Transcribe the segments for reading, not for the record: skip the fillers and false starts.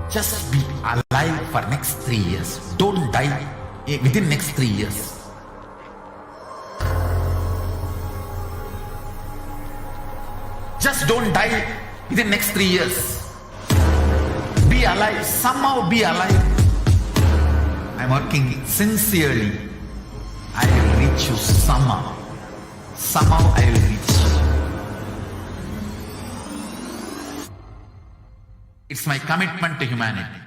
Just be alive for next 3 years. Don't die within next 3 years. Just don't die within next 3 years. Be alive. Somehow be alive. I'm working sincerely. I will reach you somehow. Somehow I will reach you. It's my commitment to humanity.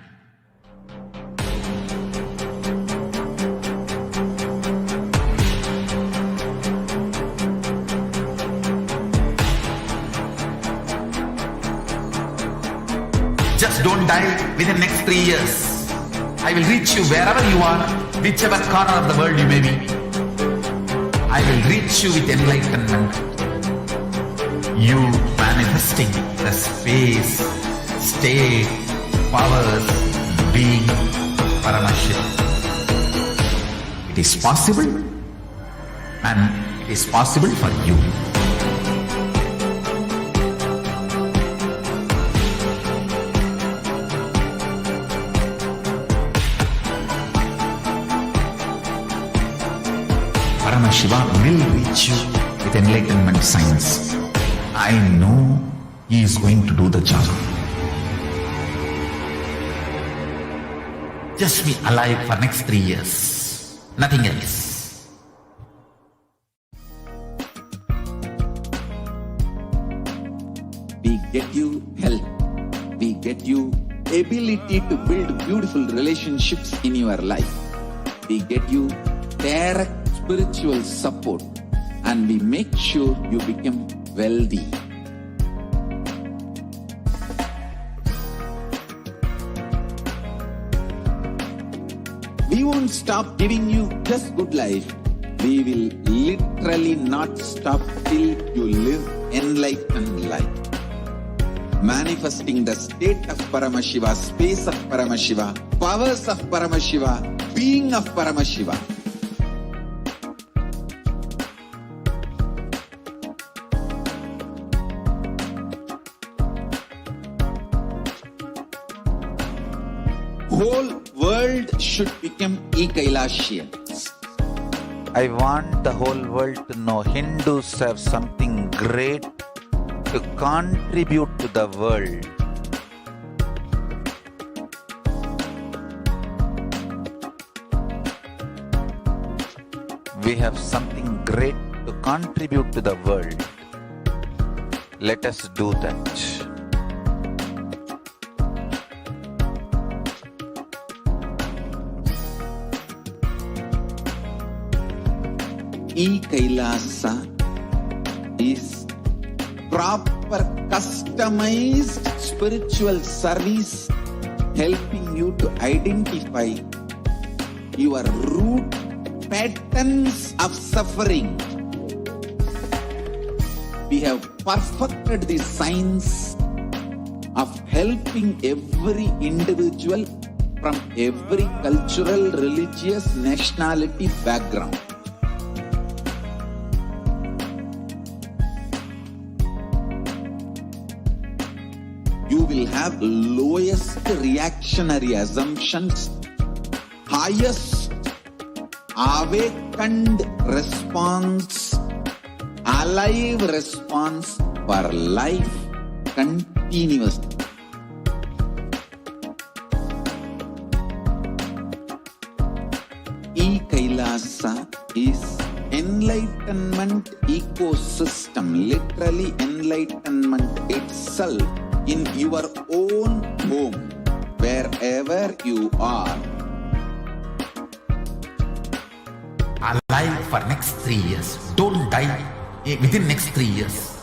Just don't die within the next 3 years. I will reach you wherever you are, whichever corner of the world you may be. I will reach you with enlightenment. You manifesting the space, state, powers, being Paramashivoham. It is possible, and it is possible for you. Paramashivoham will reach you with enlightenment science. I know he is going to do the job. Just be alive for next 3 years. Nothing else. We get you health. We get you ability to build beautiful relationships in your life. We get you direct spiritual support, and we make sure you become wealthy. We won't stop giving you just good life. We will literally not stop till you live enlightened life. Manifesting the state of Paramashiva, space of Paramashiva, powers of Paramashiva, being of Paramashiva. Whole world should become Kailasians. I want the whole world to know Hindus have something great to contribute to the world. We have something great to contribute to the world. Let us do that. Kailasa is proper customized spiritual service helping you to identify your root patterns of suffering. We have perfected the science of helping every individual from every cultural, religious, nationality background. You will have lowest reactionary assumptions, highest awakened response, alive response for life continuously. Kailasa is enlightenment ecosystem, literally enlightenment itself in your own home, wherever you are. Alive for next 3 years. Don't die within next 3 years.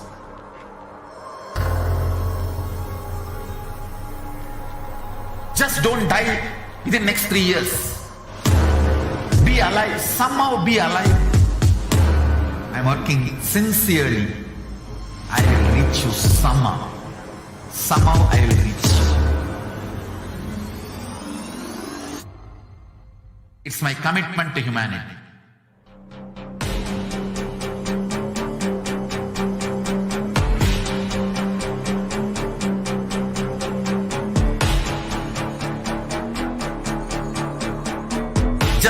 Just don't die within next 3 years. Be alive. Somehow be alive. I'm working sincerely. I will reach you somehow. Somehow I will reach you. It's my commitment to humanity.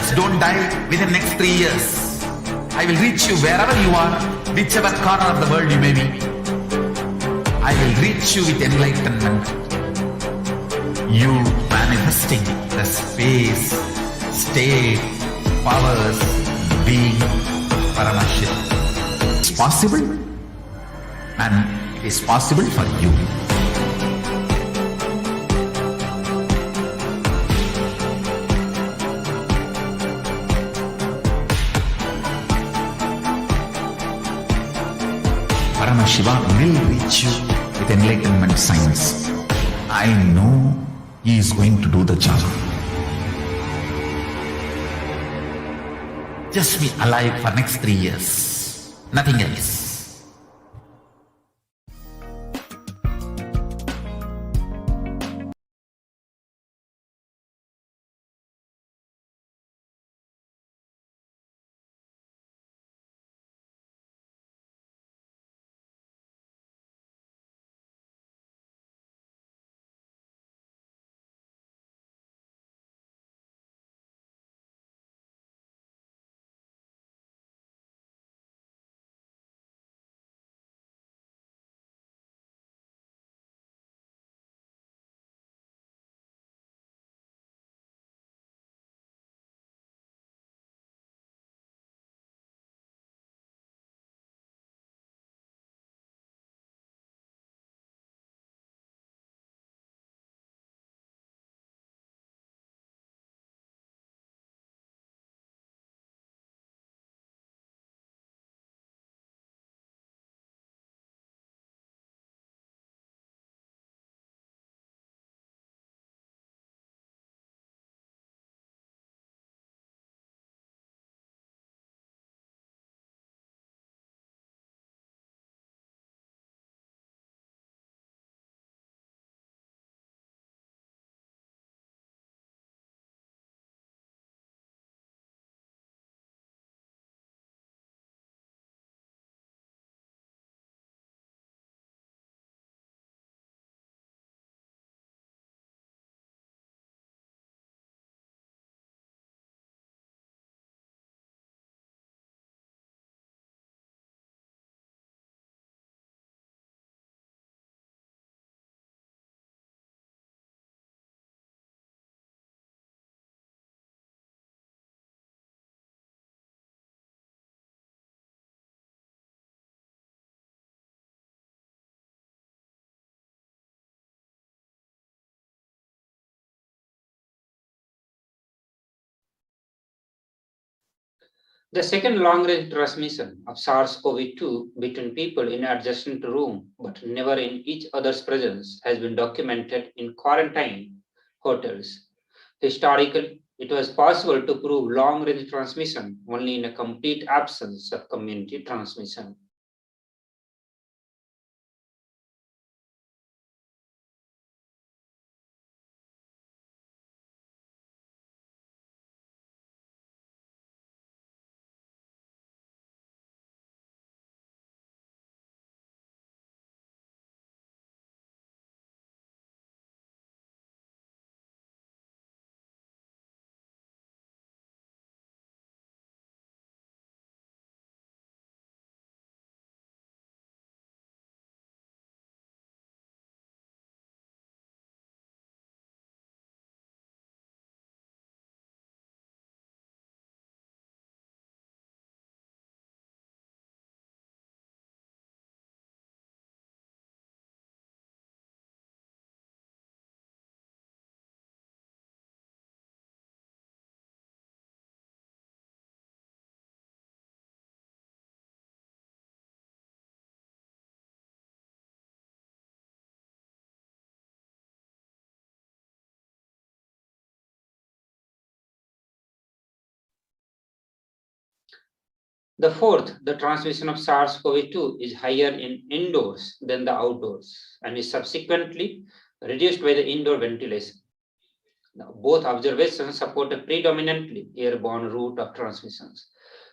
Just don't die within next 3 years. I will reach you wherever you are, whichever corner of the world you may be. I will reach you with enlightenment. You manifesting the space, state, powers, being Paramashivoham. It's possible, and it is possible for you. Paramashivoham will reach you with enlightenment science. I know he is going to do the job. Just be alive for next 3 years. Nothing else. The second long-range transmission of SARS-CoV-2 between people in an adjacent room, but never in each other's presence, has been documented in quarantine hotels. Historically, it was possible to prove long-range transmission only in a complete absence of community transmission. The fourth, the transmission of SARS-CoV-2 is higher in indoors than the outdoors and is subsequently reduced by the indoor ventilation. Now, both observations support a predominantly airborne route of transmissions.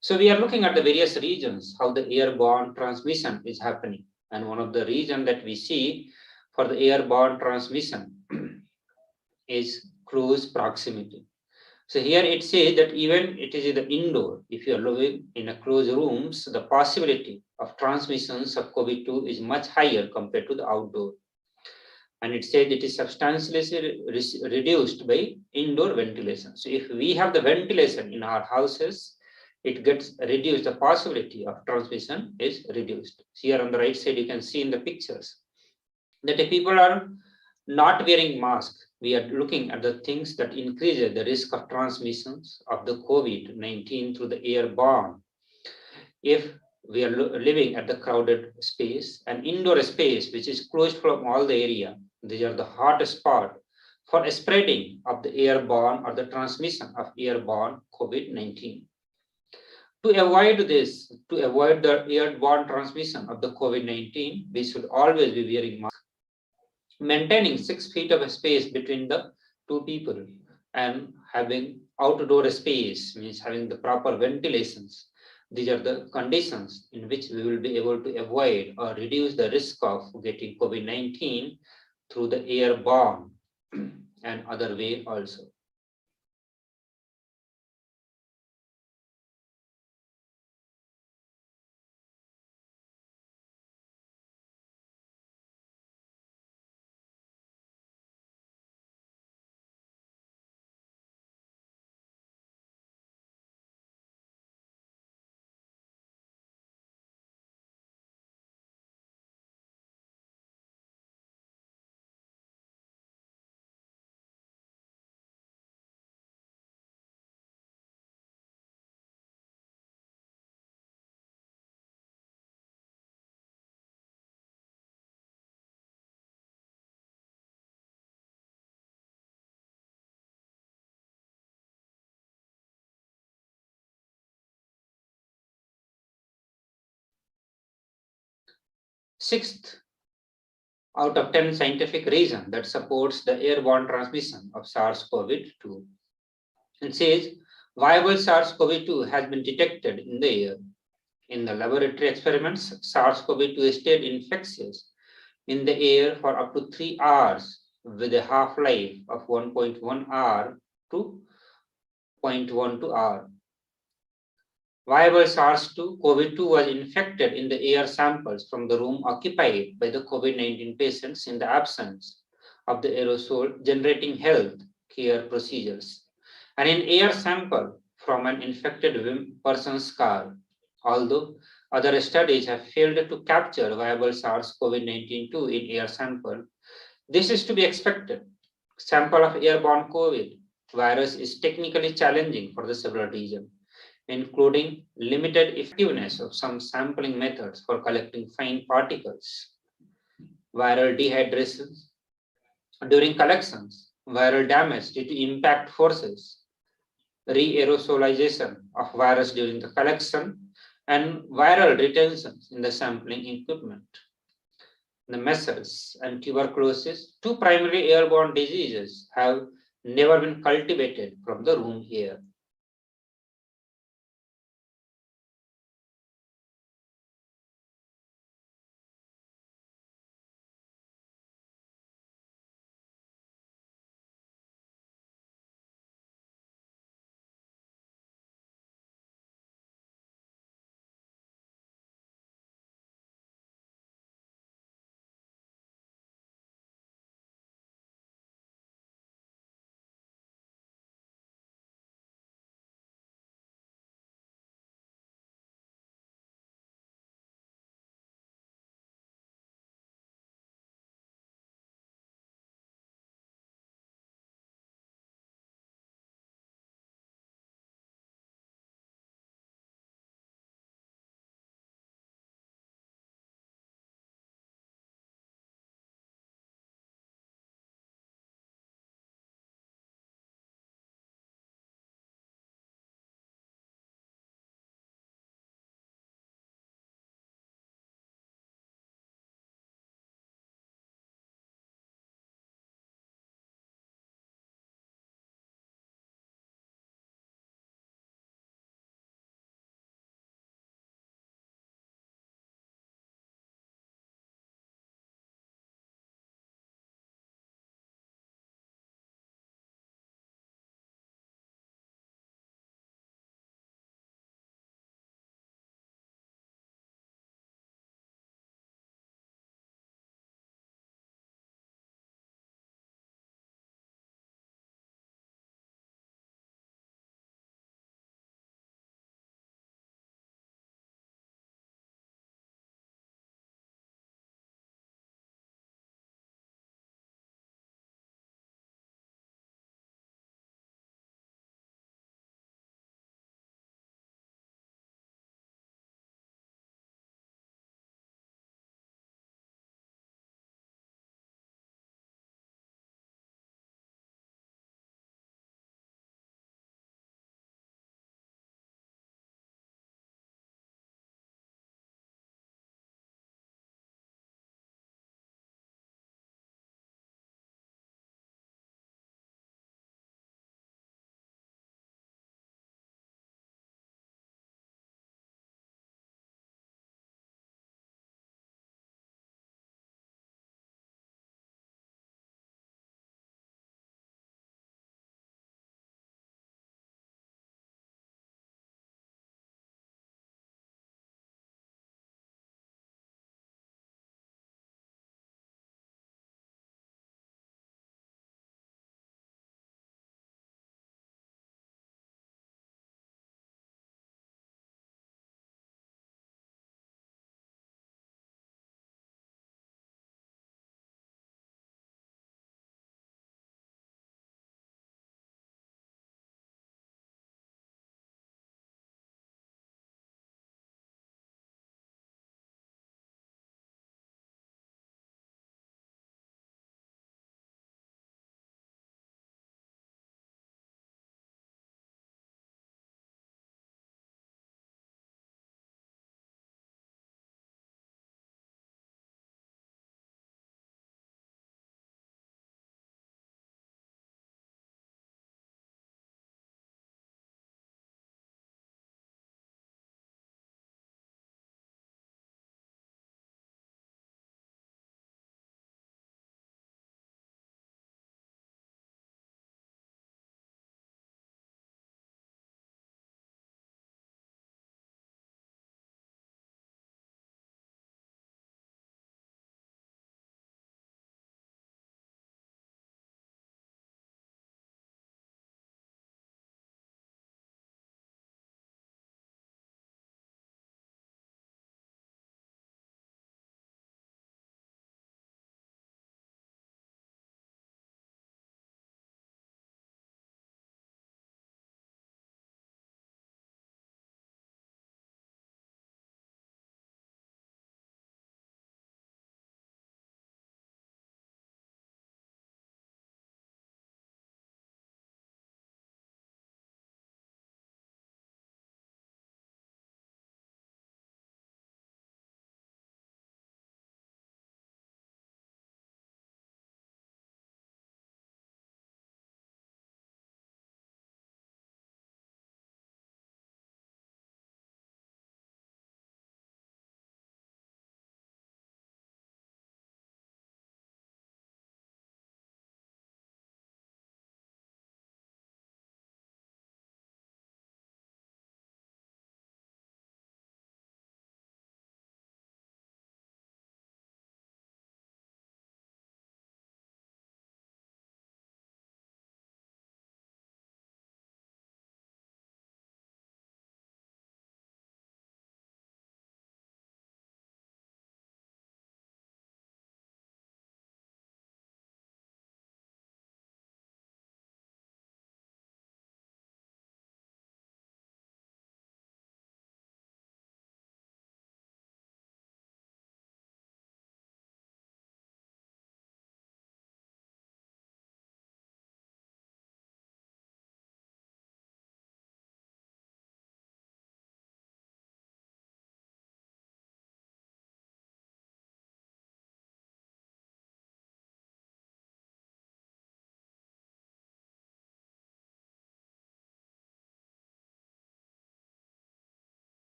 So we are looking at the various regions, how the airborne transmission is happening. And one of the regions that we see for the airborne transmission is close proximity. So here it says that even it is in the indoor, if you are living in a closed rooms, the possibility of transmissions of COVID-2 is much higher compared to the outdoor. And it said it is substantially reduced by indoor ventilation. So if we have the ventilation in our houses, it gets reduced. The possibility of transmission is reduced. So here on the right side, you can see in the pictures that if people are not wearing mask, we are looking at the things that increase the risk of transmissions of the COVID-19 through the airborne. If we are living at the crowded space, an indoor space which is closed from all the area, these are the hottest spot for spreading of the airborne or the transmission of airborne COVID-19. To avoid this, to avoid the airborne transmission of the COVID-19, we should always be wearing masks, maintaining 6 feet of space between the two people, and having outdoor space means having the proper ventilations. These are the conditions in which we will be able to avoid or reduce the risk of getting COVID-19 through the airborne and other way also. Sixth out of 10 scientific reason that supports the airborne transmission of SARS-CoV-2. It says viable SARS-CoV-2 has been detected in the air. In the laboratory experiments, SARS-CoV-2 stayed infectious in the air for up to 3 hours with a half-life of 1.1 hour to 0.12 hour. Viable SARS-CoV-2 was infected in the air samples from the room occupied by the COVID-19 patients in the absence of the aerosol, generating health care procedures, and in air sample from an infected person's car. Although other studies have failed to capture viable SARS-CoV-19 in air sample, this is to be expected. Sample of airborne COVID virus is technically challenging for the several reasons, including limited effectiveness of some sampling methods for collecting fine particles, viral dehydration during collections, viral damage due to impact forces, re-aerosolization of virus during the collection, and viral retention in the sampling equipment. The measles and tuberculosis, two primary airborne diseases, have never been cultivated from the room air.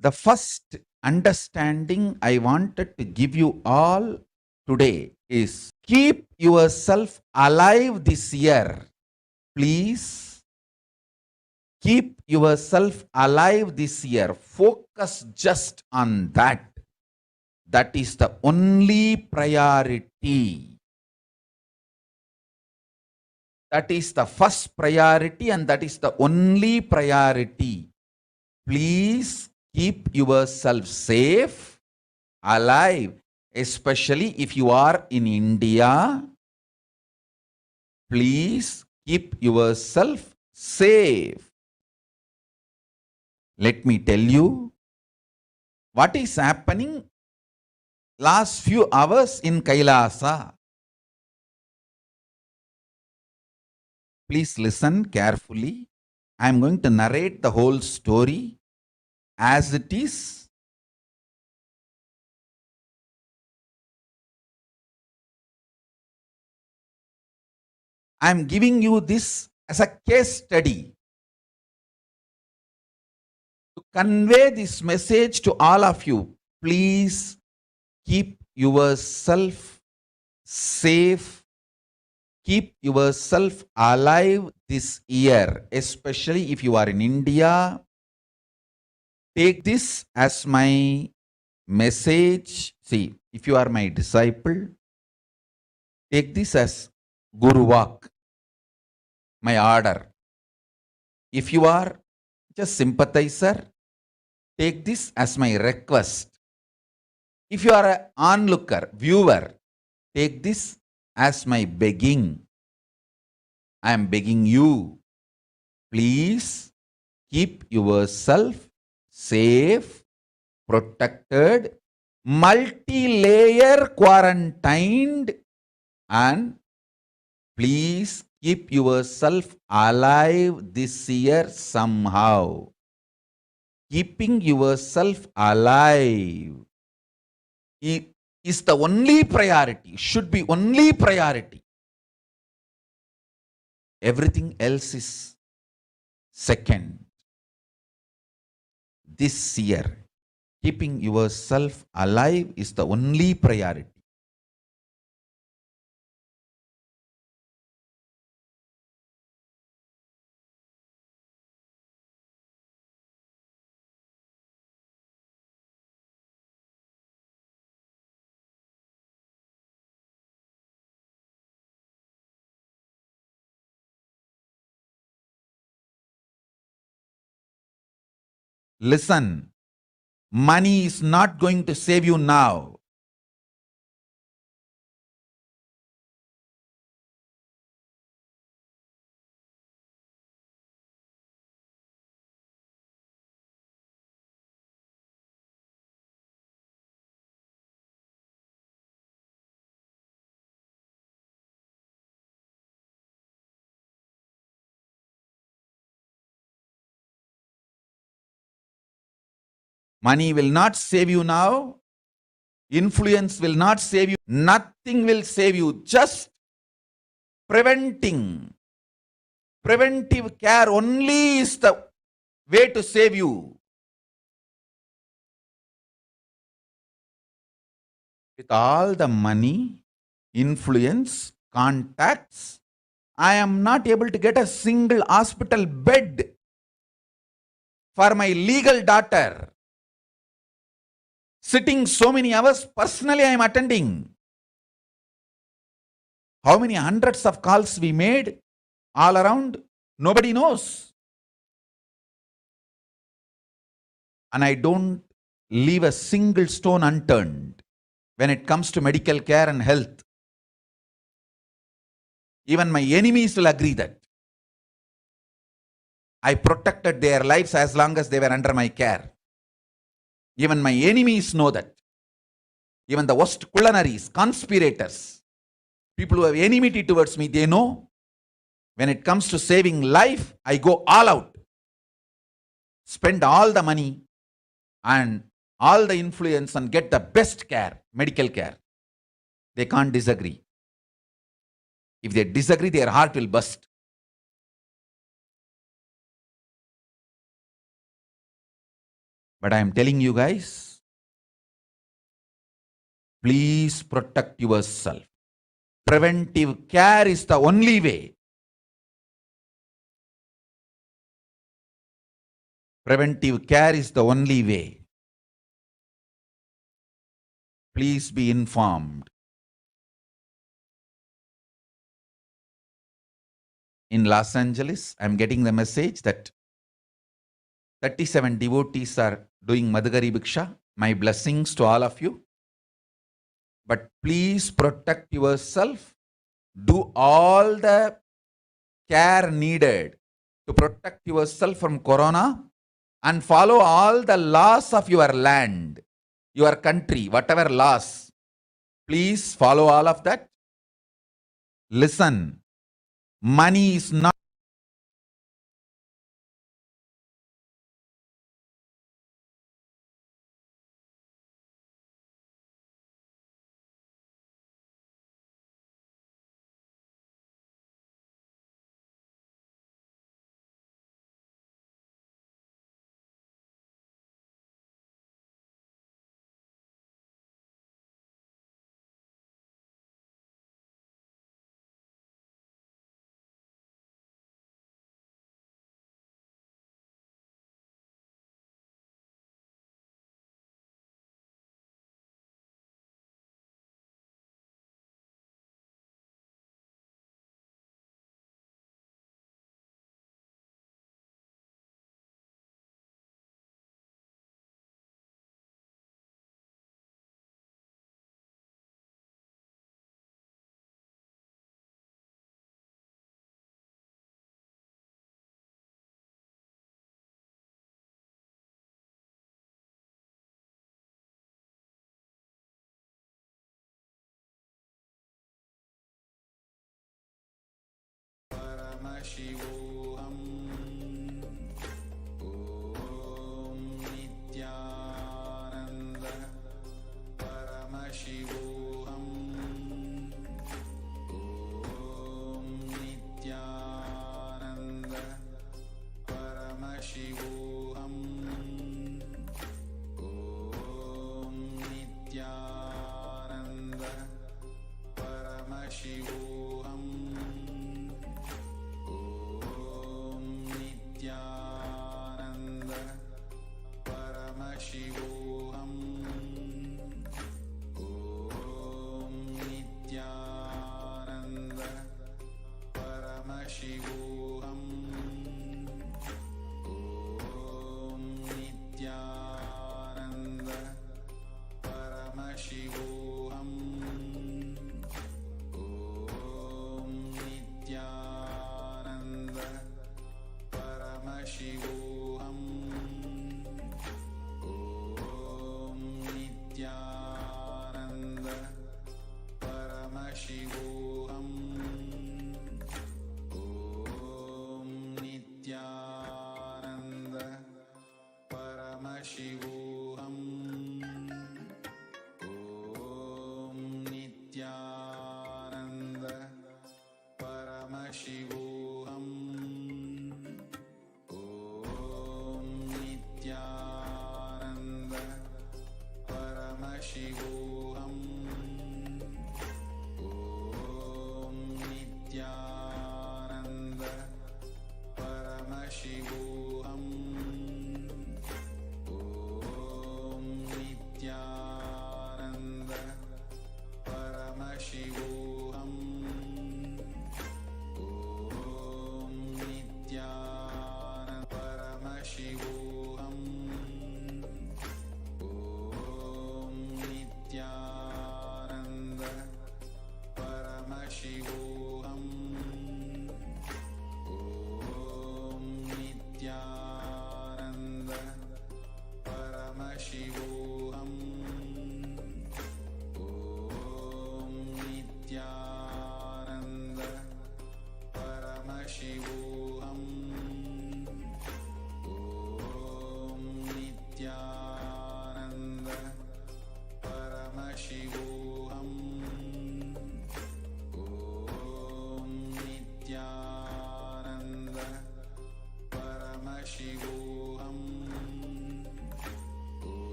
The first understanding I wanted to give you all today is keep yourself alive this year. Please keep yourself alive this year. Focus just on that. That is the only priority. That is the first priority and that is the only priority. Please keep yourself safe, alive, especially if you are in India. Please keep yourself safe. Let me tell you what is happening last few hours in Kailasa. Please listen carefully. I am going to narrate the whole story as it is. I am giving you this as a case study to convey this message to all of you. Please keep yourself safe. Keep yourself alive this year, especially if you are in India. Take this as my message. See, if you are my disciple, take this as Guru Vak, my order. If you are just sympathizer, take this as my request. If you are an onlooker, viewer, take this as my begging. I am begging you, please keep yourself safe, protected, multi-layer quarantined, and please keep yourself alive this year somehow. Keeping yourself alive is the only priority, should be only priority. Everything else is second. This year, keeping yourself alive is the only priority. Listen, money is not going to save you now. Money will not save you now. Influence will not save you. Nothing will save you. Just preventing. Preventive care only is the way to save you. With all the money, influence, contacts, I am not able to get a single hospital bed for my legal daughter. Sitting so many hours, personally I am attending. How many hundreds of calls we made all around? Nobody knows. And I don't leave a single stone unturned when it comes to medical care and health. Even my enemies will agree that I protected their lives as long as they were under my care. Even my enemies know that. Even the worst culanaries, conspirators, people who have enmity towards me, they know when it comes to saving life, I go all out. Spend all the money and all the influence and get the best care, medical care. They can't disagree. If they disagree, their heart will burst. But I am telling you guys, please protect yourself. Preventive care is the only way. Preventive care is the only way. Please be informed. In Los Angeles, I am getting the message that 37 devotees are doing Madhugari Bhiksha. My blessings to all of you. But please protect yourself. Do all the care needed to protect yourself from corona and follow all the laws of your land, your country, whatever laws. Please follow all of that. Listen, money is not Paramashivoham. Om Nithyananda Paramashivoham. Om Nithyananda Paramashivoham. Om Nithyananda Paramashivoham. Om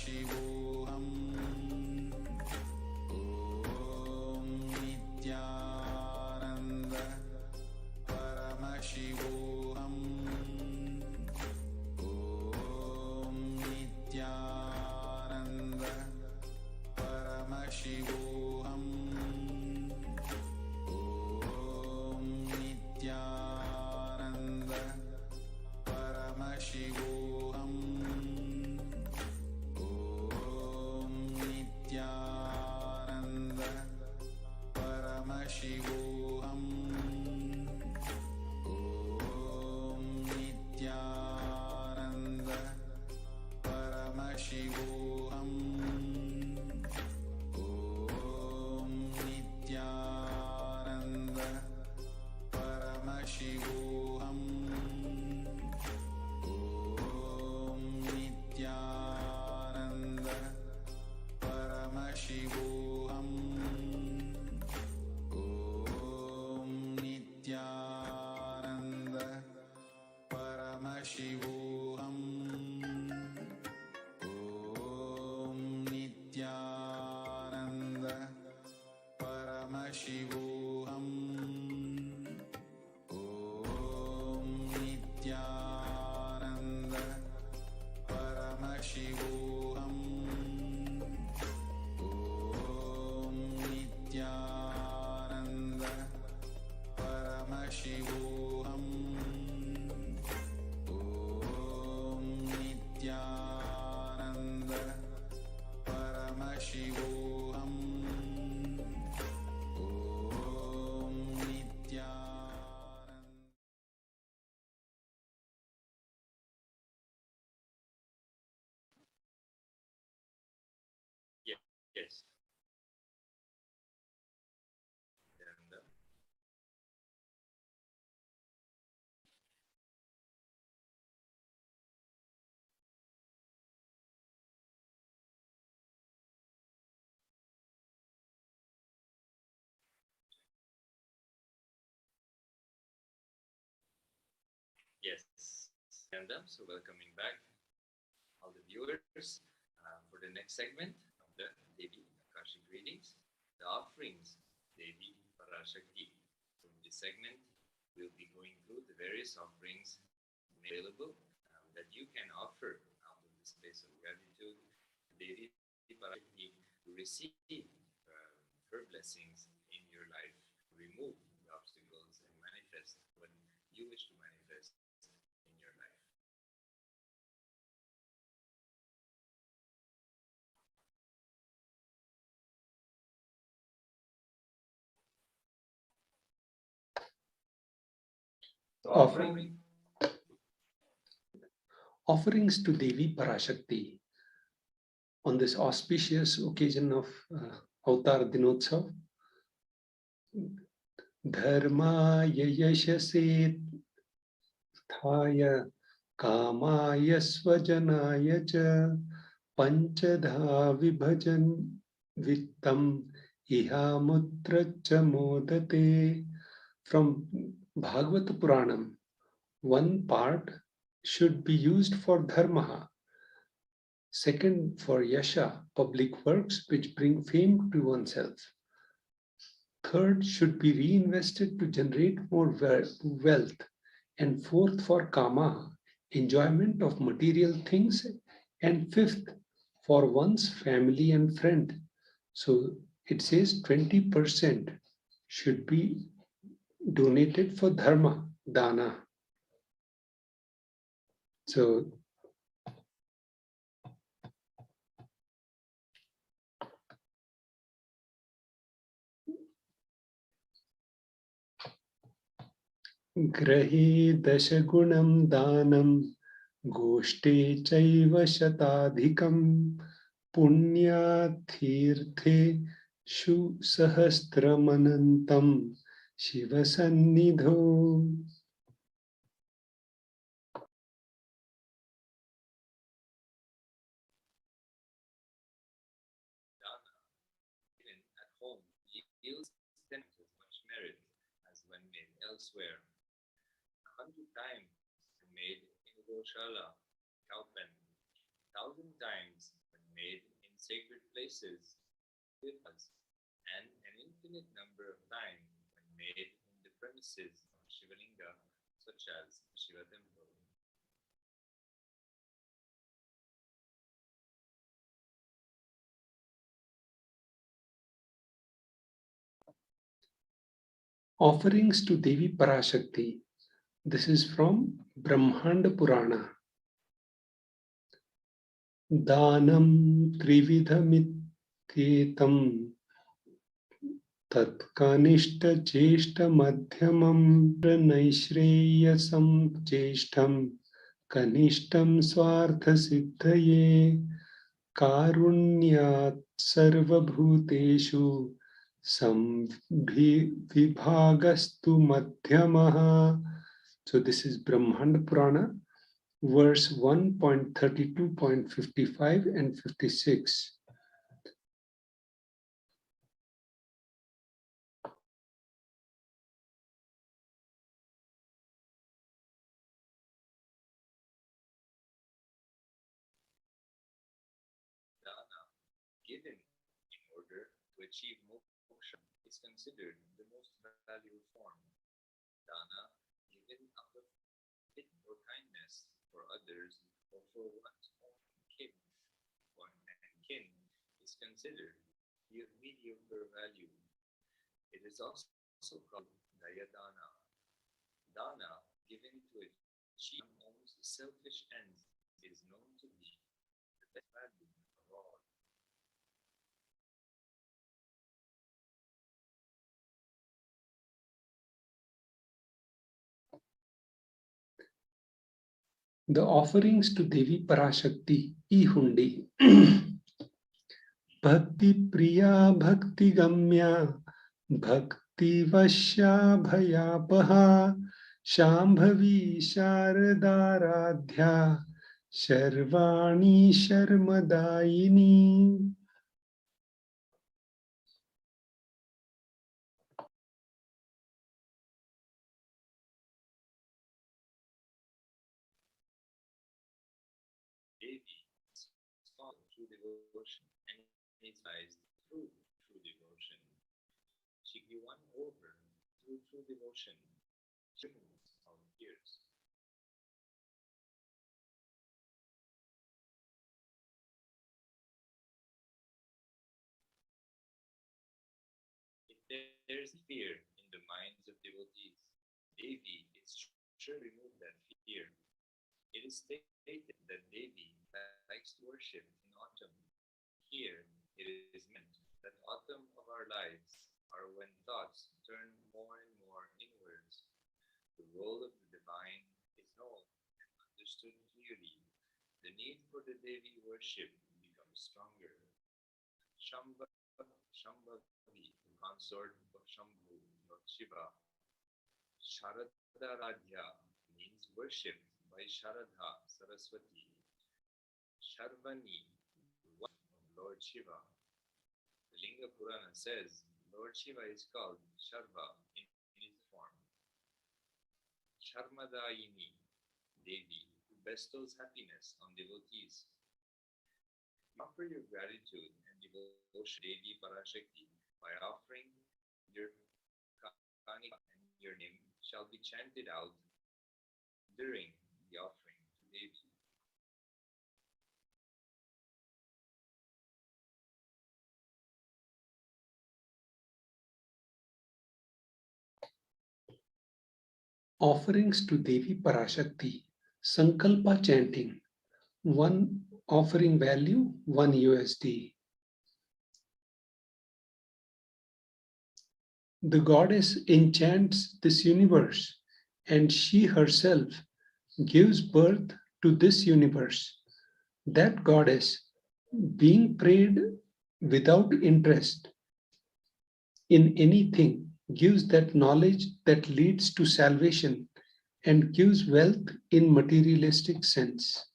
Paramashivoham. Om Nithyananda Paramashivoham. Om Nithyananda Paramashivoham. Om Nithyananda Paramashivoham. Om Nithyananda Paramashivoham. Om Nithyananda Paramashivoham. Om Nithyananda Paramashivoham. Om Nithyananda Paramashivoham. Om Nithyananda Paramashivoham. Om Nithyananda Paramashivoham. Om Nithyananda Paramashivoham. Om Nithyananda Paramashivoham. Om Nithyananda Paramashivoham. Om Nithyananda. Yes. And yes, so welcoming back all the viewers for the next segment of the Devi Akashic readings, the offerings, Devi Parashakti. So in this segment, we'll be going through the various offerings available that you can offer out of this place of gratitude, Devi Parashakti, to receive her blessings in your life, remove the obstacles and manifest what you wish to manifest in your life. Offerings to Devi Parashakti on this auspicious occasion of Avatar Dinotsav. Dharmaya yashase thaya kamaya svajanaya cha panchadha vibhajan vittam iha mutra cha modate. From Bhagavata Puranam, one part should be used for dharma, second for yasha, public works which bring fame to oneself. Third should be reinvested to generate more wealth, and fourth for kama, enjoyment of material things, and fifth for one's family and friend. So it says 20% should be donated for dharma, dana. So grahe dashagunam danam goshte chaiva shatadhikam punyathirthe shu sahasramanantam shiva sannidho. Dana, even at home, yields 10 times as much merit as when made elsewhere. 100 times when made in Goshala, Kaupan, 1,000 times when sacred places with us, and an infinite number of times when made in the premises of Shivalinga, such as Shiva Temple. Offerings to Devi Parashakti. This is from Brahmanda Purana. Danam trividhamitketam Tatkanishta cheshta madhyamam naishreyasam cheshtam kanishtam swartha siddhaye karunyat sarvabhuteshu vibhagastu madhyamaha. So this is Brahmanda Purana, verse 1.32.55 and 56. Dana, given in order to achieve moksha, is considered the most valuable form. Dana, given out of pity or kindness for others or for one's own kin and kin, is considered of mediocre value. It is also called Daya Dana. Dana, given to achieve one's selfish ends, is known to be the best value of all. The offerings to Devi Parashakti, E-Hundi. Bhakti Priya Bhakti Gamya Bhakti Vashya Bhayapaha Shambhavi Sharadaradhya Sharvani Sharmadayini. Devi is called true devotion and is realized through true devotion. She be won over through true devotion. She removes all fears. If there is fear in the minds of devotees, Devi is sure to remove that fear. It is stated that Devi likes to worship in autumn. Here, it is meant that autumn of our lives are when thoughts turn more and more inwards. The role of the divine is known and understood clearly. The need for the Devi worship becomes stronger. Shambhavi, the consort of Shambhu, Lord Shiva. Sharadaradhya means worshipped by Sharadha, Saraswati. Sharvani, the wife of Lord Shiva. The Linga Purana says Lord Shiva is called Sharva in his form. Sharmadayini, Devi, who bestows happiness on devotees. You offer your gratitude and devotion Devi Parashakti by offering your kanika, and your name shall be chanted out during the offering to Devi. Offerings to Devi Parashakti, Sankalpa chanting, one offering value, 1 USD. The goddess enchants this universe, and she herself gives birth to this universe. That goddess, being prayed without interest in anything, gives that knowledge that leads to salvation and gives wealth in materialistic sense.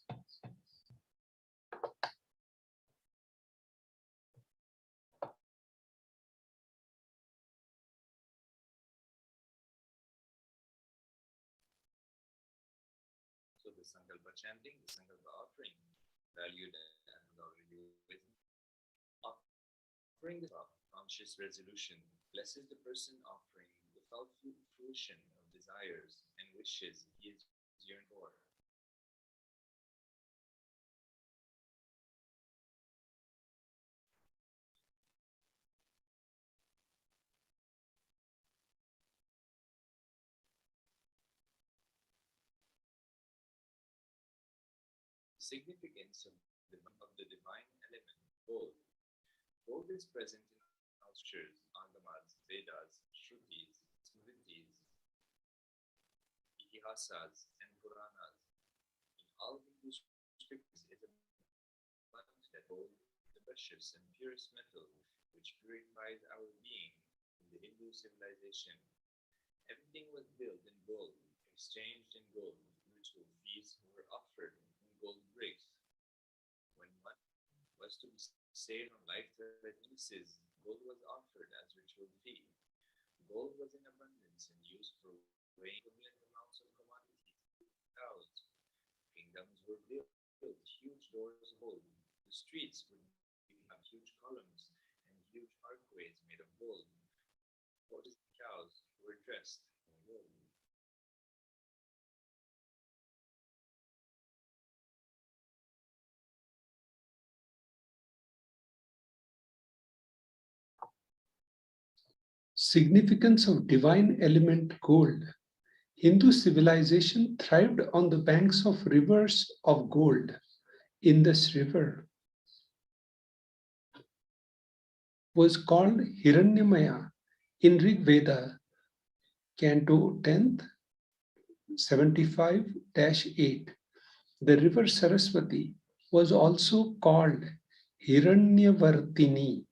So the Sankalpa chanting, the Sankalpa offering, valued and already with Offering the conscious resolution blesses the person offering without fruition of desires and wishes he is yearned for. Significance of the divine element, gold. Gold is present in all scriptures, Agamas, Vedas, Shrutis, Smritis, Itihasas, and Puranas. In all Hindu scriptures is abundant that gold is the precious and purest metal which purifies our being in the Hindu civilization. Everything was built in gold, exchanged in gold, ritual feasts were offered in gold bricks. When one was to be saved from life-threatening diseases, gold was offered as ritual fee. Gold was in abundance and used for weighing equivalent amounts of commodities. Cows. Kingdoms were built, huge doors of gold. The streets would have huge columns and huge archways made of gold. Horses and cows were dressed in gold. Significance of divine element gold. Hindu civilization thrived on the banks of rivers of gold. In this river was called Hiranyamaya in Rig Veda, Canto 10th, 75-8. The river Saraswati was also called Hiranyavartini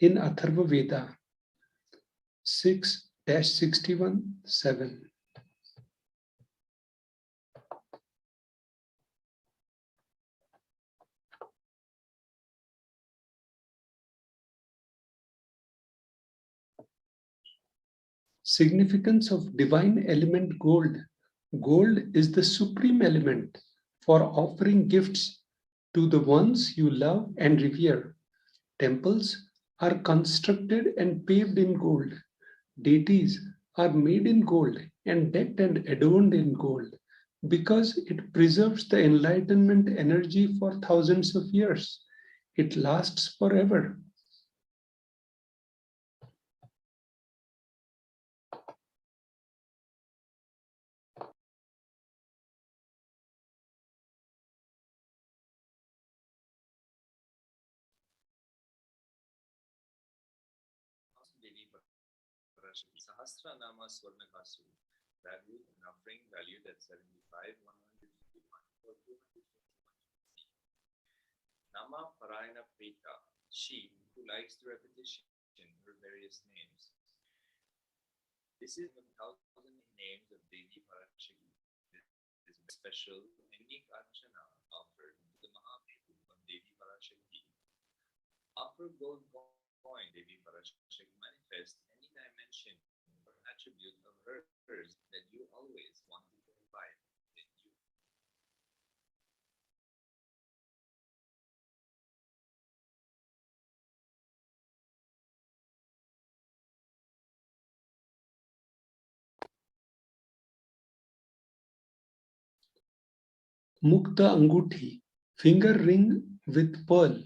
in Atharva Veda 6-61-7. Significance of divine element gold. Gold is the supreme element for offering gifts to the ones you love and revere. Temples are constructed and paved in gold. Deities are made in gold and decked and adorned in gold because it preserves the enlightenment energy for thousands of years. It lasts forever. Devi Parashakti Sahasra Nama Swarnakasu, valued and offering valued at 75, 151, or 251. Nama Parayana Prita, she who likes the repetition of her various names. This is 1,000 names of Devi Parashakti. This is a special, unique archana offered to the Mahaprabhu of Devi Parashakti. Offer gold coin Devi Parashakti manifest any dimension or attribute of hers that you always wanted to invite in you. Mukta Anguthi, finger ring with pearl.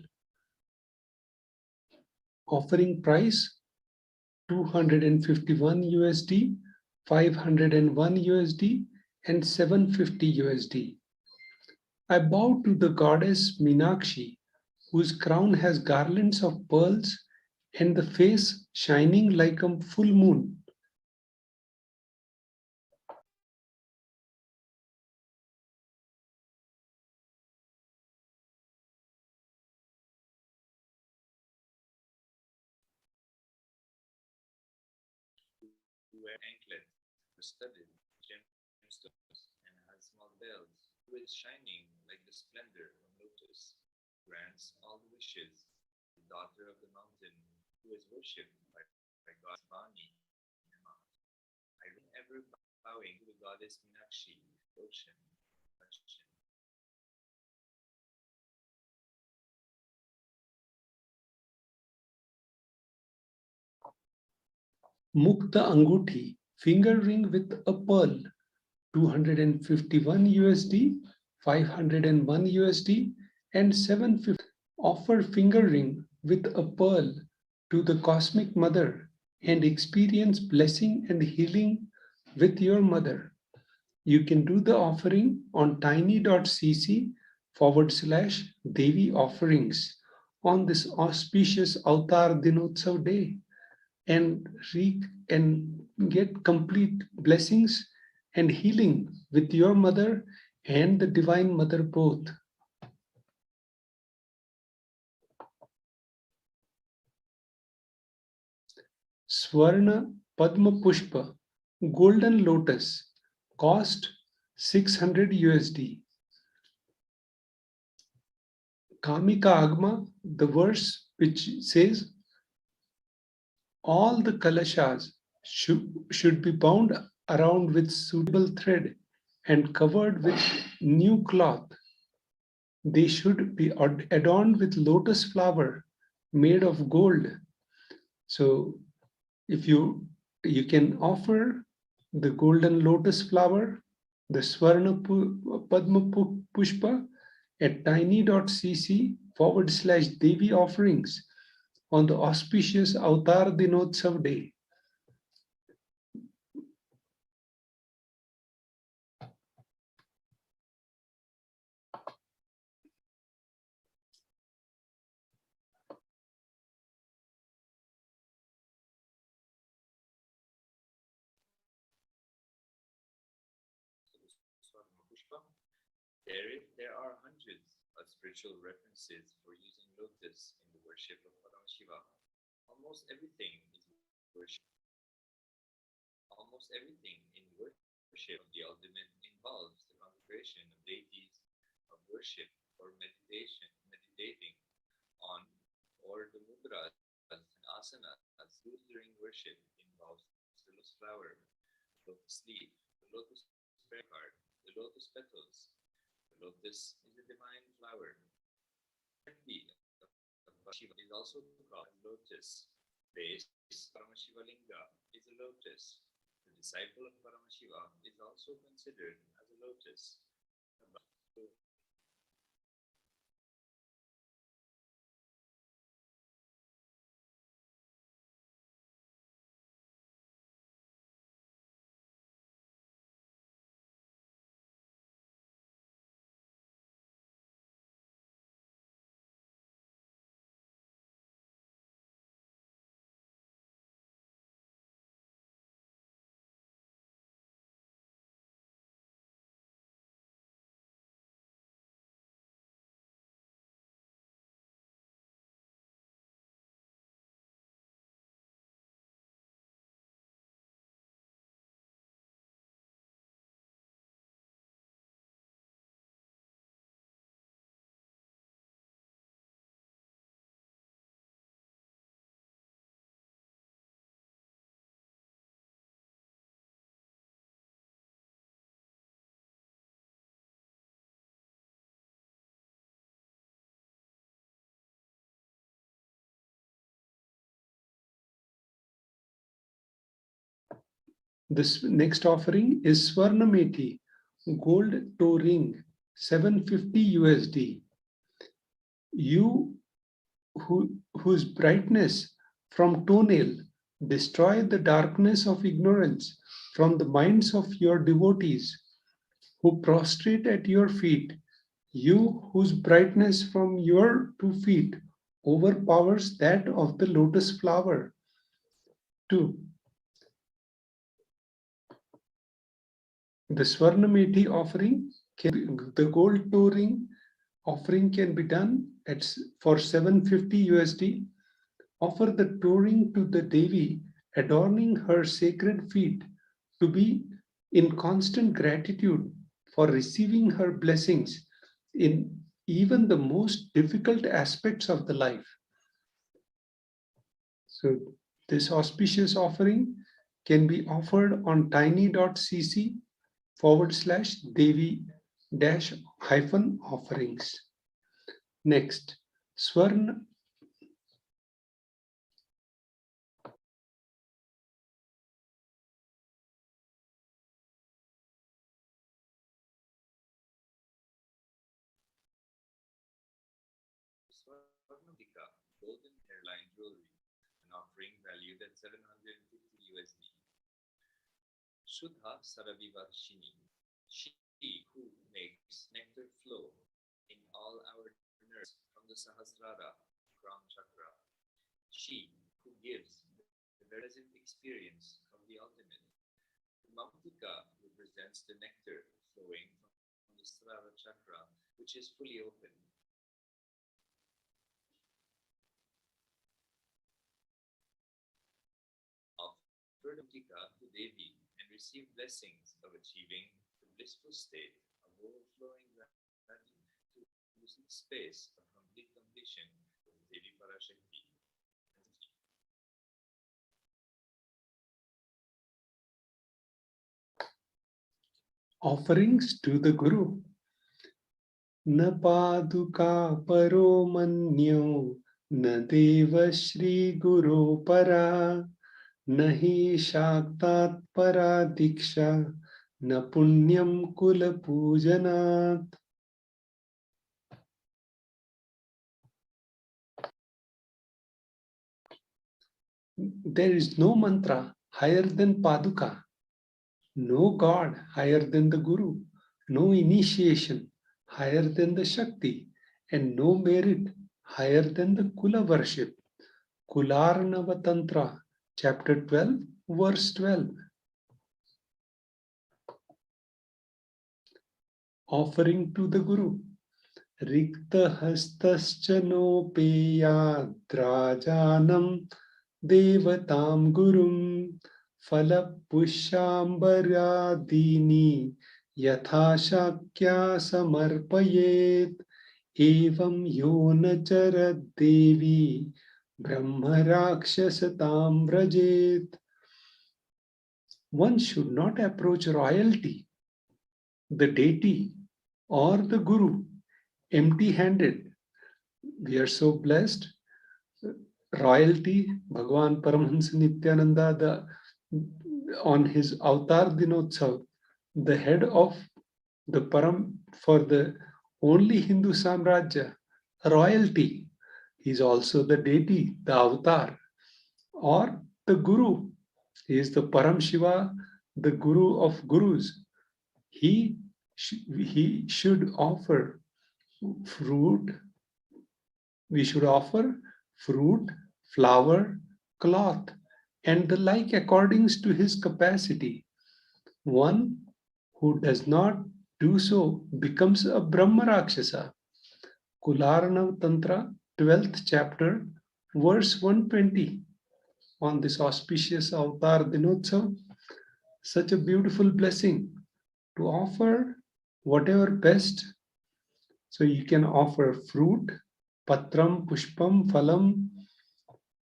Offering price 251 USD, 501 USD, and 750 USD. I bow to the goddess Meenakshi, whose crown has garlands of pearls and the face shining like a full moon. Who wear anklets, are studded with gemstones, and has small bells, who is shining like the splendor of lotus, grants all the wishes, the daughter of the mountain, who is worshipped by goddess Vani. I am ever bowing to the goddess Meenakshi, ocean, ocean. Mukta Anguthi, finger ring with a pearl, 251 USD, 501 USD, and 750. Offer finger ring with a pearl to the Cosmic Mother and experience blessing and healing with your mother. You can do the offering on tiny.cc/Devi offerings on this auspicious Avatar Dinotsav day and get complete blessings and healing with your mother and the Divine Mother both. Swarna Padma Pushpa, golden lotus, cost 600 USD. Kamika Agma, the verse which says, all the kalashas should be bound around with suitable thread and covered with new cloth. They should be adorned with lotus flower made of gold. So if you can offer the golden lotus flower, the Swarna Padma Pushpa at tiny.cc/Devi offerings on the auspicious Avatar Dinotsav day. There are hundreds of spiritual references for using lotus in the worship of Paramashiva. Almost everything in worship of the ultimate involves the consecration of deities of worship or meditating on, or the mudras and asanas used during worship involves the lotus flower, the lotus leaf, the lotus prayer card, the lotus petals. The lotus is a divine flower. The Paramashiva is also called lotus. Base Paramashiva Linga is a lotus. The disciple of Paramashiva is also considered as a lotus. This next offering is Swarnameti, gold toe ring, 750 USD. You whose brightness from toenail destroy the darkness of ignorance from the minds of your devotees who prostrate at your feet, you whose brightness from your 2 feet overpowers that of the lotus flower. 2. The Swarnameti offering, the gold toe ring offering can be done for 750 USD. Offer the toe ring to the Devi, adorning her sacred feet, to be in constant gratitude for receiving her blessings in even the most difficult aspects of the life. So this auspicious offering can be offered on tiny.cc/Devi-offerings. Next, Swarna Swarnamika golden hairline jewelry, an offering valued at 750 USD. Shuddha Saravivarshini, she who makes nectar flow in all our nerves from the Sahasrara crown chakra. She who gives the pleasant experience of the ultimate. Mamtika represents the nectar flowing from the Sahasrara chakra, which is fully open. Offer Mamtika to Devi and receive blessings of achieving the blissful state of overflowing gratitude to the space of complete completion of Devi Parashakti. Offerings to the Guru. Na paduka paro manyo, na deva shri guru para, nahi shaktat para diksha, na punyam kula pujanat. There is no mantra higher than paduka, no God higher than the Guru, no initiation higher than the Shakti, and no merit higher than the Kula worship. Kularnava Tantra, chapter 12, verse 12. Offering to the Guru. Rikta hastascha no peya drajanam devatam gurum फलपुष्पाम्बरादीनि यथा शक्या समर्पयेत् एवं यो न चरद्देवी ब्रह्मराक्षसतां व्रजेत्. One should not approach royalty, the deity, or the Guru empty-handed. We are so blessed. Royalty, Bhagavan Paramahansa Nithyananda, on his Avatar Dinotsav, the head of the Param for the only Hindu Samrajya, royalty, he is also the deity, the Avatar, or the Guru. He is the Param Shiva, the Guru of Gurus. He should offer fruit. We should offer fruit, flower, cloth, and the like according to his capacity. One who does not do so becomes a Brahma Rakshasa. Kularnav Tantra, 12th chapter, verse 120. On this auspicious Avatar Dinotsav, such a beautiful blessing to offer whatever best. So you can offer fruit, patram, pushpam, phalam,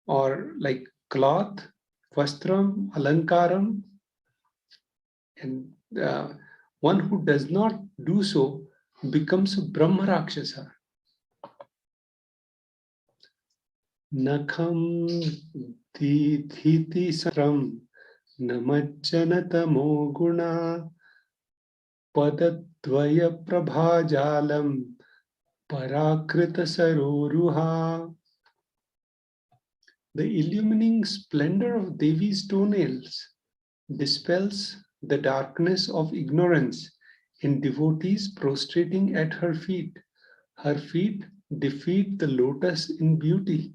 or like cloth, vastram, alankaram, and one who does not do so becomes a Brahma Rakshasa. Nakham dhiti saram namajjanatamo guna padadvaya prabhajalam parakrita saroruha. The illumining splendor of Devi's toenails dispels the darkness of ignorance in devotees prostrating at her feet. Her feet defeat the lotus in beauty.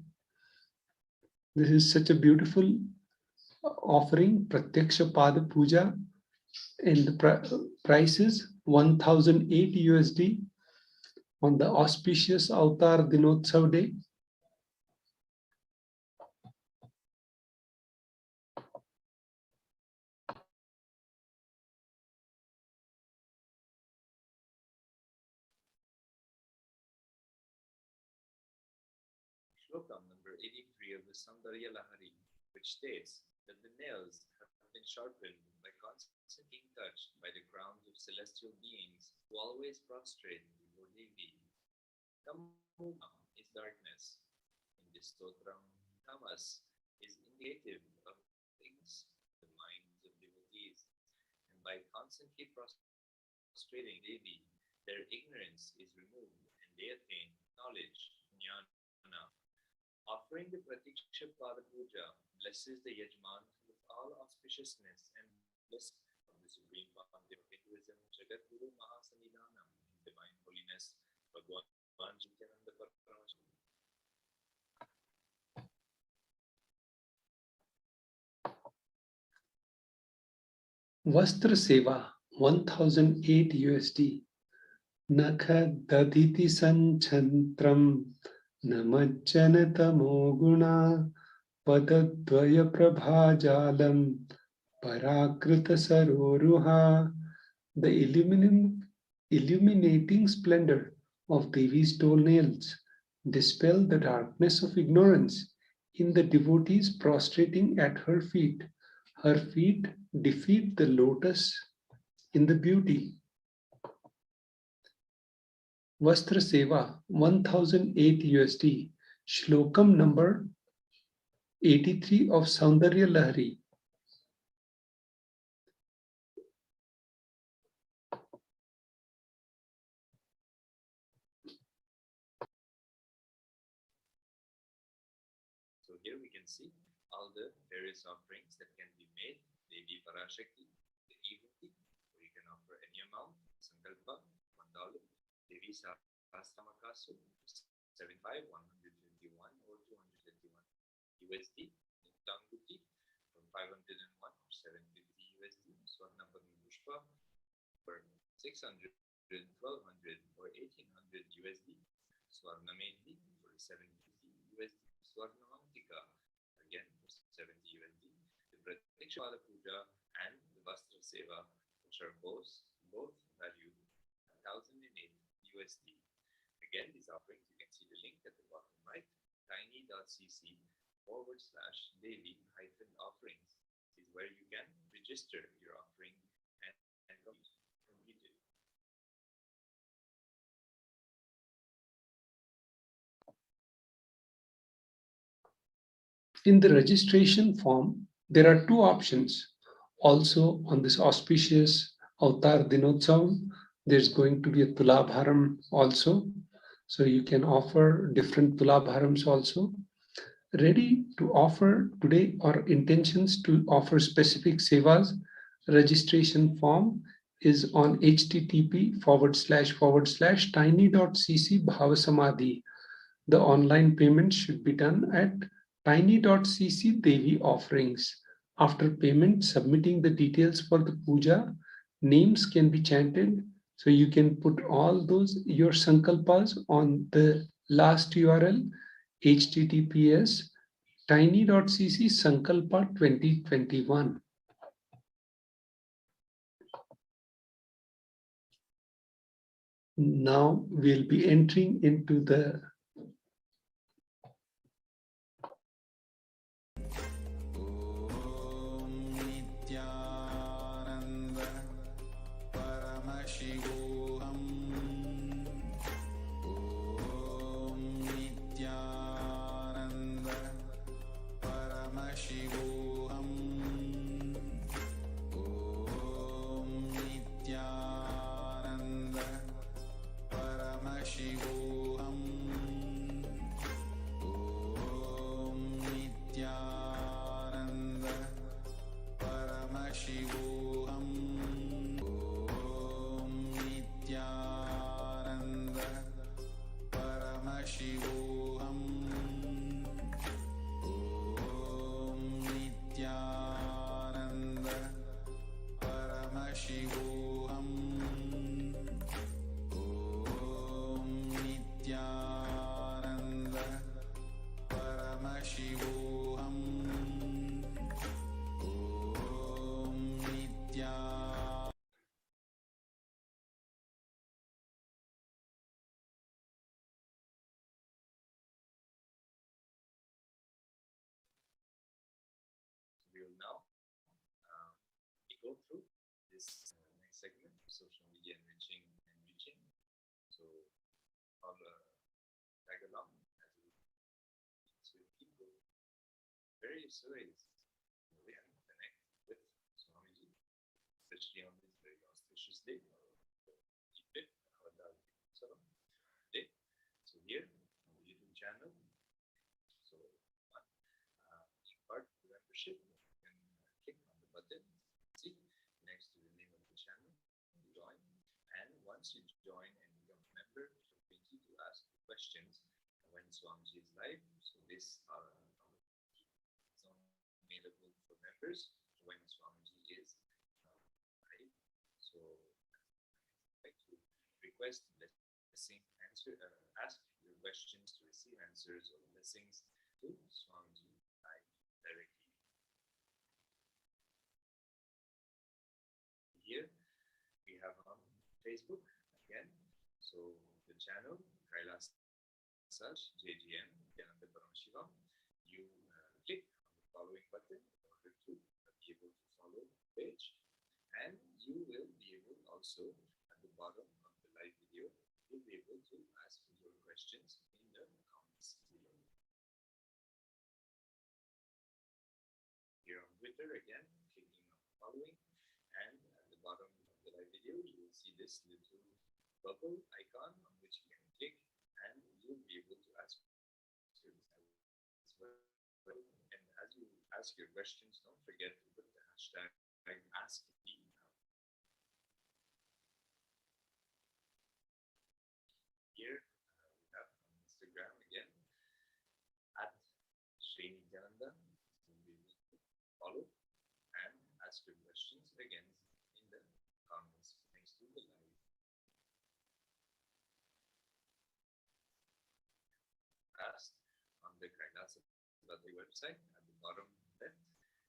This is such a beautiful offering, Pratyaksha Pada Puja, and the price is 1008 USD on the auspicious Avatar Dinotsav day. Shloka number 83 of the Saundarya Lahari, which states that the nails have been sharpened by constant being touched by the crowns of celestial beings who always prostrate before Devi. Tamuma is darkness. In this stotram, tamas is indicative of things, the minds of devotees, and by constantly prostrating Devi, their ignorance is removed and they attain knowledge, jnana. offering the Pratiksha Pada Puja blesses the Yajman with all auspiciousness and bliss of the Supreme Fountain of Hinduism, Jagat Guru Mahasanidhanam, Divine Holiness, Bhagwan Nithyananda Paramashivam. Vastra Seva, 1008 USD. Nakha daditi sanchantram namajjanatamo guna padadvaya prabhajalam parakrita saroruha. The illuminating splendor of Devi's toenails dispel the darkness of ignorance in the devotees prostrating at her feet. Her feet defeat the lotus in the beauty. Vastra Seva, 1008 USD. Shlokam number 83 of Saundarya Lahari. So here we can see all the various offerings that can be made. Devi Parashakti, the Ehuti, where you can offer any amount, Sankalpa, $1, Devi Sahasramakasu, 75, 121 or 221 USD, Tanguti from 501 or 750 USD, Swarnapami Pushpa for 600, 1200 or 1800 USD, Swarnamedi for 750 USD, Swarnamantika again for 70 USD, the Pratiksha Pada Puja and the Vastra Seva, which are both valued 1008 USD. Again, these offerings, you can see the link at the bottom right, tiny.cc/Devi-offerings is where you can register your offering and complete it. In the registration form, there are two options. Also, on this auspicious Avatar Dinotsavam, there's going to be a Tulabharam also. So you can offer different Tulabharams also. Ready to offer today or intentions to offer specific sevas, registration form is on http://tiny.cc BHAVASAMADHI. The online payment should be done at tiny.cc Devi offerings. After payment, submitting the details for the puja, names can be chanted. So you can put all those, your sankalpas on the last URL, https tiny.cc sankalpa 2021. Now we'll be entering into the Nithyananda Paramashivoham. Om Nithyananda Paramashivoham. Om Nithyananda Paramashivoham. Om Nithyananda Paramashivoham. Om Nithyananda Paramashivoham. Om Nithyananda Paramashivoham. Om Nithyananda Paramashivoham. Om Nithyananda. We will now go through this next segment, social media enriching and reaching. So all tag along as we keep going. Various ways we can connect with Swamiji, especially on this very auspicious day. Keep it day. So here on the YouTube channel. So membership, you can click on the button, see, next to the name of the channel, join. And once you join and become a member, feel free to ask questions when Swamiji is live. So this is available for members when Swamiji is live. So I'd like to request blessing, ask your questions to receive answers or blessings to Swamiji live directly. Here we have on Facebook again. So the channel Kailasa JGN Nithyananda Paramashivam. You click on the following button in order to be able to follow the page, and you will be able also at the bottom of the live video, you'll be able to ask your questions in the comments below. Here on Twitter again, clicking on the following, and at the bottom of the live video, you will see this little bubble icon on which you can click, and you'll be able to ask as well. And as you ask your questions, don't forget to put the hashtag AskMe. Here we have on Instagram again at Sri Nithyananda. You'll be able to follow and ask your questions again in the comments next to the live. Asked on the Kailasa website at the bottom left,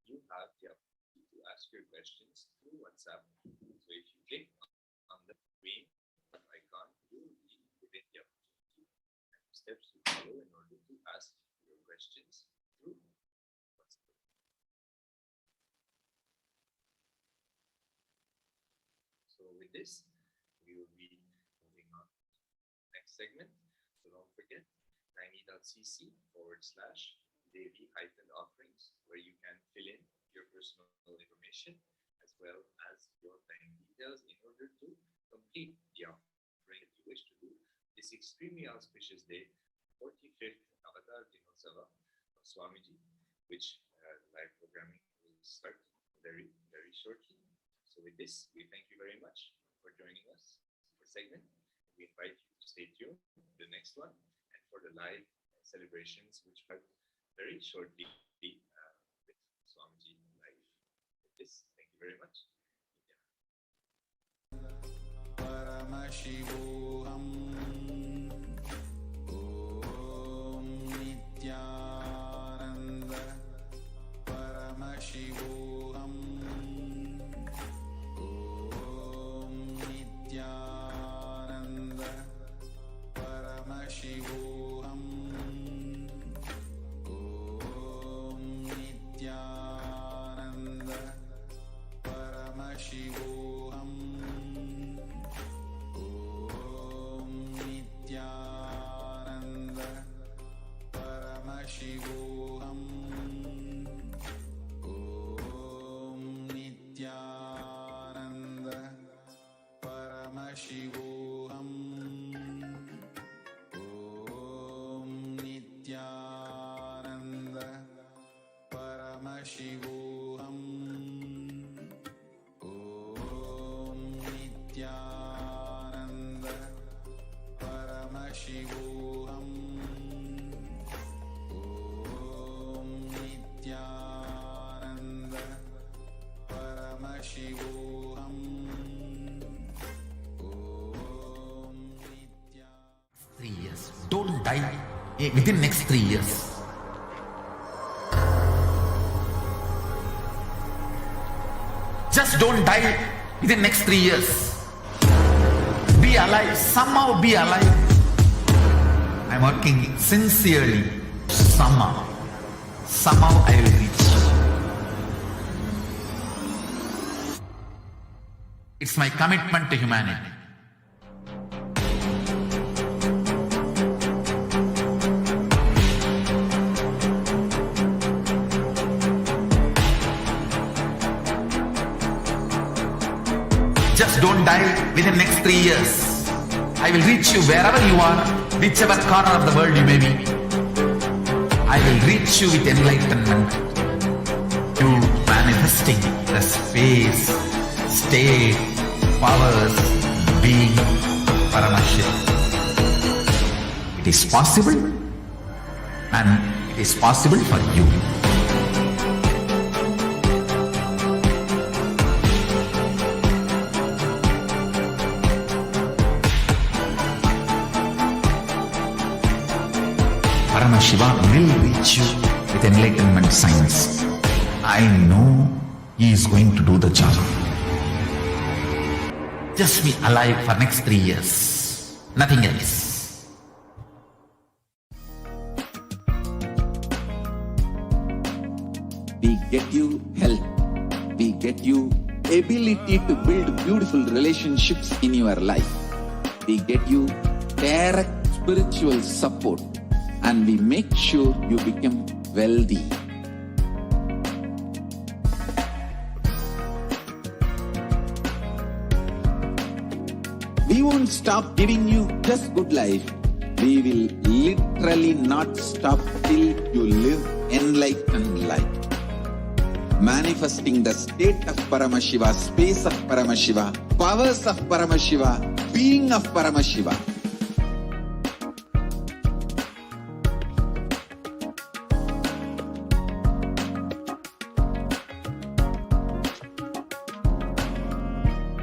you have the opportunity to ask your questions through WhatsApp. So if you click on the green icon, you will be given the opportunity and steps to follow in order to ask your questions through WhatsApp. So with this, we will be moving on to the next segment. So don't forget tiny.cc/Devi-offerings, where you can fill in your personal information as well as your bank details in order to complete the offering that you wish to do this extremely auspicious day, 45th Avatar Dinotsava of Swamiji, which live programming will start very, very shortly. So with this, we thank you very much for joining us for the segment. We invite you to stay tuned for the next one and for the live celebrations, which are very shortly with Swamiji live. With this, thank you very much. Paramashivoham. Om Nithyananda Paramashivoham. Om Nithyananda Paramashivoham. Om Nithyananda Paramashivoham. Om Nithyananda Paramashivoham. Om Nithyananda Paramashivoham. Om Nithyananda Paramashivoham. Om Nithyananda Paramashivoham. Om Nithyananda Paramashivoham. Om Nithyananda. 3 years. Don't die within next 3 years. Just don't die within next 3 years. Be alive. Somehow be alive. I'm working sincerely. Somehow I will reach. It's my commitment to humanity. Just don't die within next 3 years. I will reach you wherever you are, whichever corner of the world you may be. I will reach you with enlightenment. manifesting the space, state, powers, being Paramashivoham. It is possible, and it is possible for you. Paramashiva will reach you with enlightenment science. I know he is going to do the job. Just be alive for next 3 years. Nothing else. We get you health. We get you ability to build beautiful relationships in your life. We get you direct spiritual support, and we make sure you become wealthy. We won't stop giving you just good life. We will literally not stop till you live enlightened life. Manifesting the state of Paramashiva, space of Paramashiva, powers of Paramashiva, being of Paramashiva.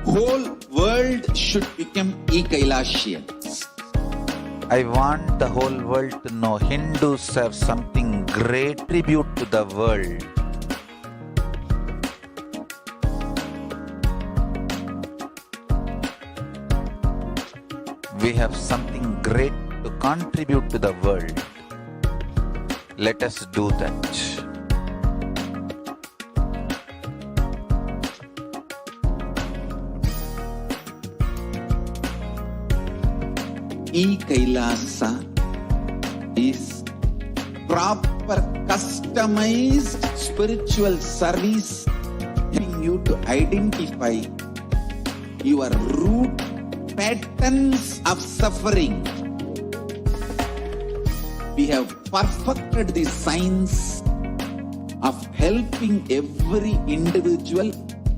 Whole world should become Kailasian. I want the whole world to know Hindus have something great tribute to the world. We have something great to contribute to the world. Let us do that. Kailasa is proper customized spiritual service helping you to identify your root patterns of suffering. We have perfected the science of helping every individual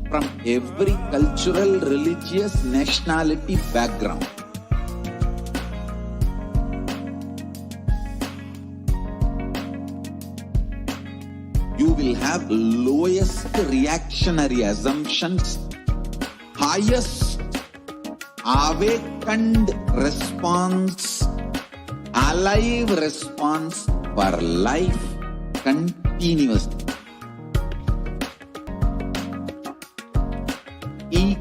from every cultural, religious, nationality background. You will have lowest reactionary assumptions, highest awakened response, alive response for life continuously.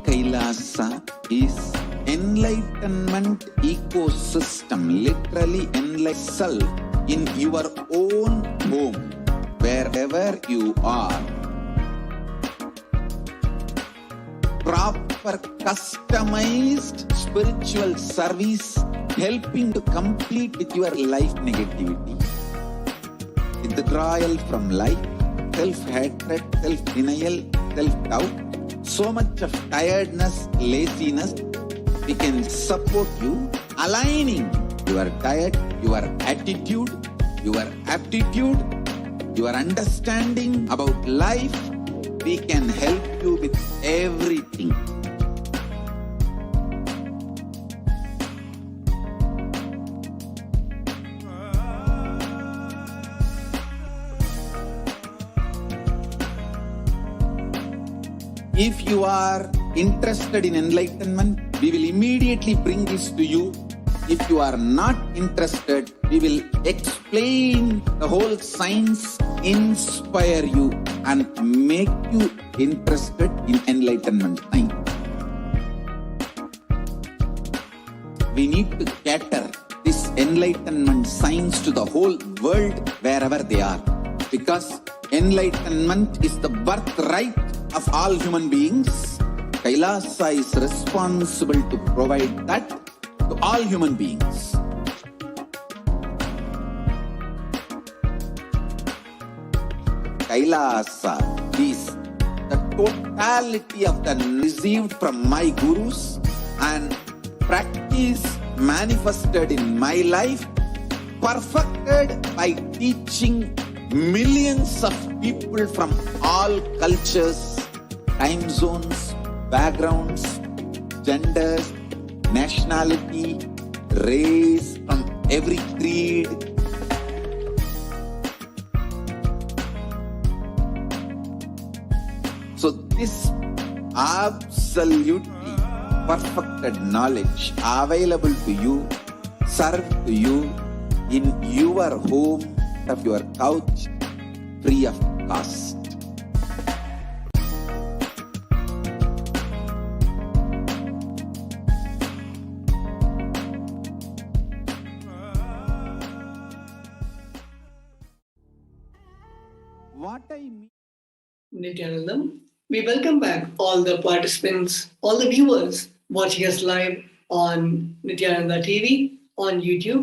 Kailasa is enlightenment ecosystem, literally enlighten self in your own home, wherever you are. Proper customized spiritual service helping to complete with your life negativity. Withdrawal from life, self-hatred, self-denial, self-doubt, so much of tiredness, laziness. We can support you aligning your diet, your attitude, your aptitude, your understanding about life. We can help you with everything. If you are interested in enlightenment, we will immediately bring this to you. If you are not interested, we will explain the whole science, inspire you, and make you interested in enlightenment science. We need to cater this enlightenment science to the whole world wherever they are, because enlightenment is the birthright of all human beings. Kailasa is responsible to provide that to all human beings. Kailasa is the totality of the received from my gurus and practice manifested in my life, perfected by teaching millions of people from all cultures, time zones, backgrounds, genders, nationality, race, from every creed. So this absolutely perfected knowledge available to you, served to you in your home, of your couch, free of cost. What I mean. Nithyanandam, we welcome back all the participants, all the viewers watching us live on Nithyananda TV, on YouTube,